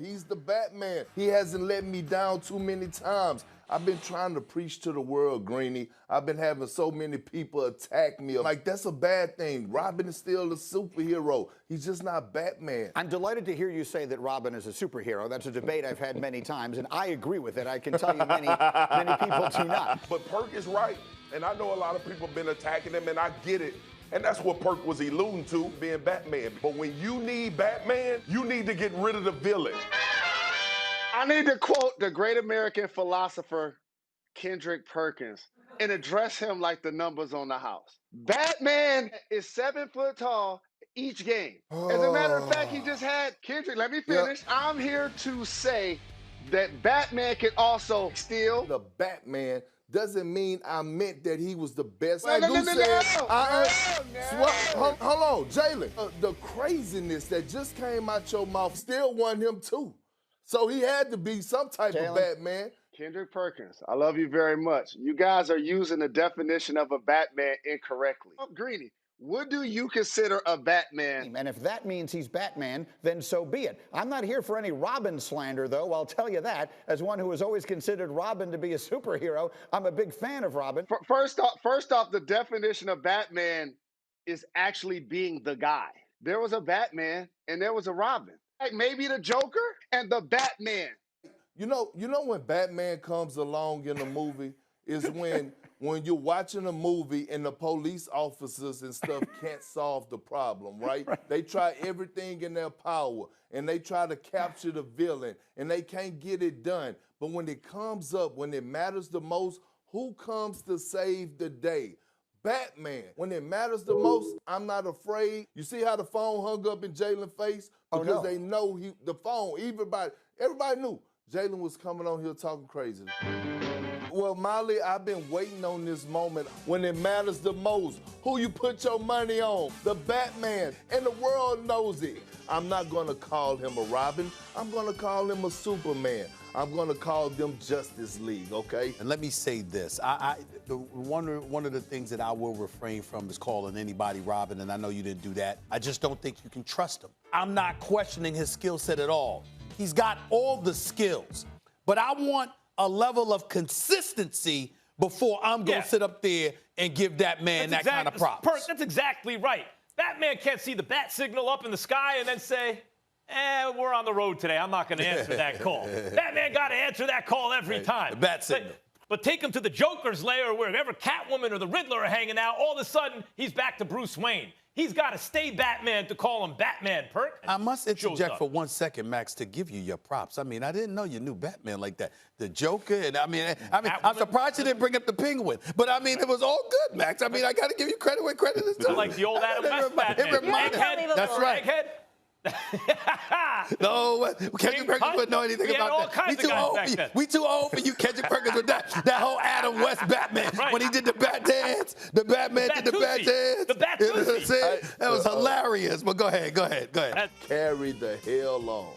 He's the Batman. He hasn't let me down too many times. I've been trying to preach to the world, Greenie. I've been having so many people attack me. Like, that's a bad thing. Robin is still a superhero. He's just not Batman. I'm delighted to hear you say that Robin is a superhero. That's a debate I've had many times, and I agree with it. I can tell you many people do not. But Perk is right, and I know a lot of people have been attacking him, and I get it. And that's what Perk was alluding to, being Batman. But when you need Batman, you need to get rid of the villain. I need to quote the great American philosopher, Kendrick Perkins, and address him like the numbers on the house. Batman is 7 foot tall each game. As a matter of fact, he just had, Kendrick, let me finish. Yep. I'm here to say that Batman can also steal. The Batman doesn't mean I meant that he was the best. No. Hold on, Jalen. The craziness that just came out your mouth still won him too. So he had to be some type of Batman. Kendrick Perkins, I love you very much. You guys are using the definition of a Batman incorrectly. Oh, Greenie, what do you consider a Batman? And if that means he's Batman, then so be it. I'm not here for any Robin slander, though, I'll tell you that. As one who has always considered Robin to be a superhero, I'm a big fan of Robin. First off, the definition of Batman is actually being the guy. There was a Batman and there was a Robin. Like maybe the Joker and the Batman. You know when Batman comes along in a movie is when you're watching a movie and the police officers and stuff can't solve the problem, right? They try everything in their power and they try to capture the villain and they can't get it done. But when it comes up, when it matters the most, who comes to save the day? Batman. When it matters the most, I'm not afraid. You see how the phone hung up in Jalen's face? Because they know the phone, everybody knew Jalen was coming on here talking crazy. Well, Molly, I've been waiting on this moment when it matters the most. Who you put your money on? The Batman, and the world knows it. I'm not gonna call him a Robin. I'm gonna call him a Superman. I'm gonna call them Justice League, okay? And let me say this. One of the things that I will refrain from is calling anybody Robin, and I know you didn't do that. I just don't think you can trust him. I'm not questioning his skill set at all. He's got all the skills, but I want a level of consistency before I'm going to sit up there and give that man that kind of props. Perk, that's exactly right. Batman can't see the bat signal up in the sky and then say, we're on the road today. I'm not going to answer that call. Batman got to answer that call every time. The bat signal. But take him to the Joker's lair or wherever Catwoman or the Riddler are hanging out, all of a sudden, he's back to Bruce Wayne. He's got to stay Batman to call him Batman, Perk. I must interject for 1 second, Max, to give you your props. I mean, I didn't know you knew Batman like that. The Joker, and I'm surprised you didn't bring up the Penguin. But, I mean, it was all good, Max. I mean, I got to give you credit where credit is due. I like the old Adam West Batman. That's right. Egghead. No, Kendrick Perkins wouldn't know anything about that. We too old for you, Kendrick Perkins, with that whole Adam West Batman. When he did the bat dance, the Batman did the bat dance. The bat That was hilarious. But go ahead. Carry the hell on.